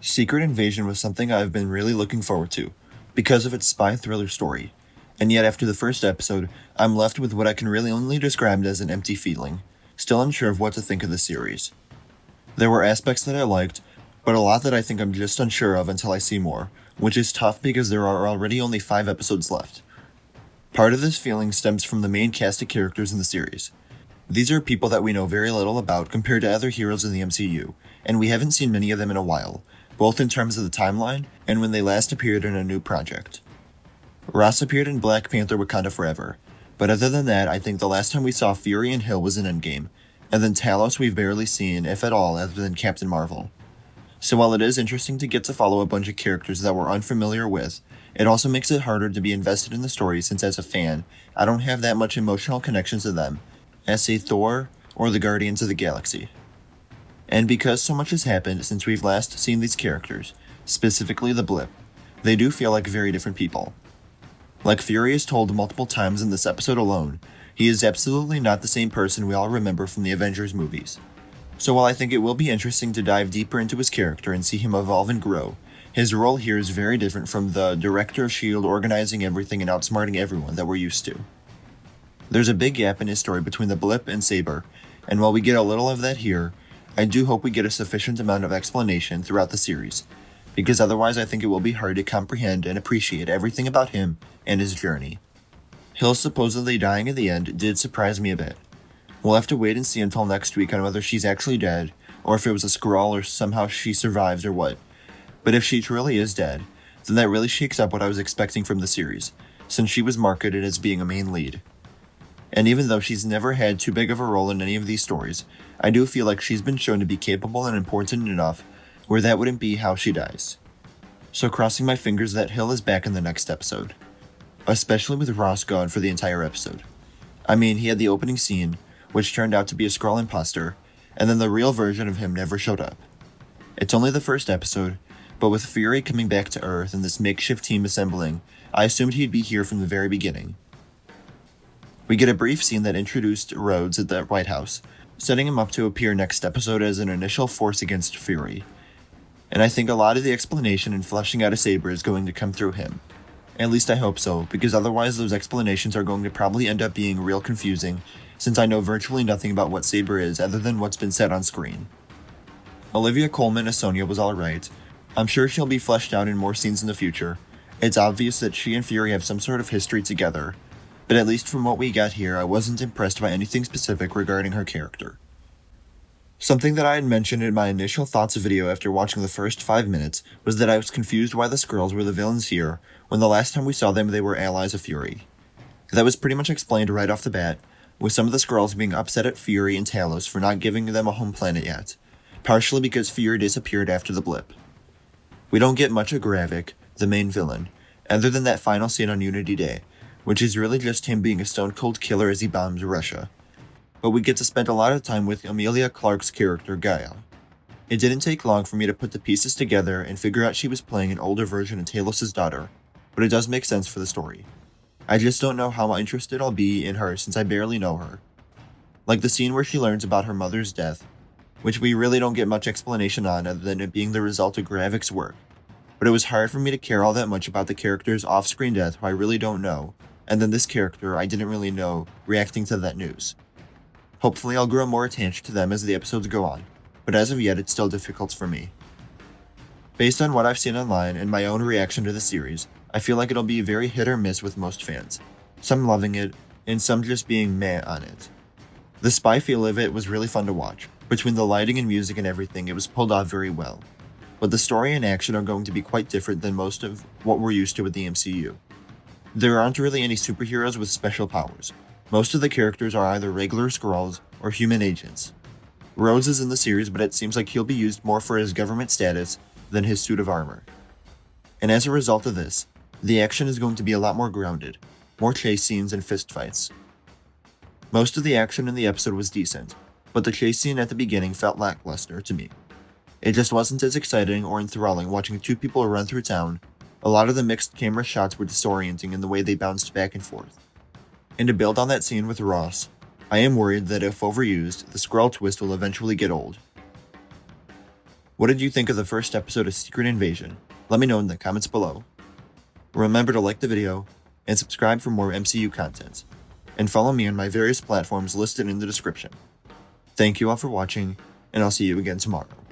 Secret Invasion was something I've been really looking forward to, because of its spy thriller story, and yet after the first episode, I'm left with what I can really only describe as an empty feeling, still unsure of what to think of the series. There were aspects that I liked, but a lot that I think I'm just unsure of until I see more, which is tough because there are already only 5 episodes left. Part of this feeling stems from the main cast of characters in the series. These are people that we know very little about compared to other heroes in the MCU, and we haven't seen many of them in a while, both in terms of the timeline and when they last appeared in a new project. Ross appeared in Black Panther Wakanda Forever, but other than that, I think the last time we saw Fury and Hill was in Endgame, and then Talos we've barely seen, if at all, other than Captain Marvel. So while it is interesting to get to follow a bunch of characters that we're unfamiliar with, it also makes it harder to be invested in the story since as a fan, I don't have that much emotional connections to them, as say Thor or the Guardians of the Galaxy. And because so much has happened since we've last seen these characters, specifically the Blip, they do feel like very different people. Like Fury is told multiple times in this episode alone, he is absolutely not the same person we all remember from the Avengers movies. So while I think it will be interesting to dive deeper into his character and see him evolve and grow, his role here is very different from the director of S.H.I.E.L.D. organizing everything and outsmarting everyone that we're used to. There's a big gap in his story between the Blip and Saber, and while we get a little of that here, I do hope we get a sufficient amount of explanation throughout the series, because otherwise I think it will be hard to comprehend and appreciate everything about him and his journey. Hill supposedly dying at the end did surprise me a bit. We'll have to wait and see until next week on whether she's actually dead, or if it was a Skrull or somehow she survives or what. But if she truly is dead, then that really shakes up what I was expecting from the series, since she was marketed as being a main lead. And even though she's never had too big of a role in any of these stories, I do feel like she's been shown to be capable and important enough where that wouldn't be how she dies. So crossing my fingers that Hill is back in the next episode. Especially with Ross gone for the entire episode. I mean, he had the opening scene, which turned out to be a Skrull imposter, and then the real version of him never showed up. It's only the first episode, but with Fury coming back to Earth and this makeshift team assembling, I assumed he'd be here from the very beginning. We get a brief scene that introduced Rhodes at the White House, setting him up to appear next episode as an initial force against Fury. And I think a lot of the explanation and fleshing out a Saber is going to come through him. At least I hope so, because otherwise those explanations are going to probably end up being real confusing, since I know virtually nothing about what Saber is other than what's been said on screen. Olivia Colman as Sonya was alright. I'm sure she'll be fleshed out in more scenes in the future. It's obvious that she and Fury have some sort of history together, but at least from what we got here, I wasn't impressed by anything specific regarding her character. Something that I had mentioned in my initial thoughts video after watching the first 5 minutes was that I was confused why the Skrulls were the villains here, when the last time we saw them they were allies of Fury. That was pretty much explained right off the bat, with some of the Skrulls being upset at Fury and Talos for not giving them a home planet yet, partially because Fury disappeared after the Blip. We don't get much of Gravik, the main villain, other than that final scene on Unity Day, which is really just him being a stone-cold killer as he bombs Russia. But we get to spend a lot of time with Emilia Clarke's character, Gaia. It didn't take long for me to put the pieces together and figure out she was playing an older version of Talos' daughter, but it does make sense for the story. I just don't know how interested I'll be in her since I barely know her. Like the scene where she learns about her mother's death, which we really don't get much explanation on other than it being the result of Gravik's work. But it was hard for me to care all that much about the character's off-screen death who I really don't know, and then this character I didn't really know reacting to that news. Hopefully I'll grow more attached to them as the episodes go on, but as of yet it's still difficult for me. Based on what I've seen online and my own reaction to the series, I feel like it'll be very hit or miss with most fans, some loving it, and some just being meh on it. The spy feel of it was really fun to watch. Between the lighting and music and everything, it was pulled off very well. But the story and action are going to be quite different than most of what we're used to with the MCU. There aren't really any superheroes with special powers. Most of the characters are either regular Skrulls or human agents. Rhodes is in the series, but it seems like he'll be used more for his government status than his suit of armor. And as a result of this, the action is going to be a lot more grounded, more chase scenes and fistfights. Most of the action in the episode was decent, but the chase scene at the beginning felt lackluster to me. It just wasn't as exciting or enthralling watching 2 people run through town. A lot of the mixed camera shots were disorienting in the way they bounced back and forth. And to build on that scene with Ross, I am worried that if overused, the Skrull twist will eventually get old. What did you think of the first episode of Secret Invasion? Let me know in the comments below. Remember to like the video and subscribe for more MCU content, and follow me on my various platforms listed in the description. Thank you all for watching, and I'll see you again tomorrow.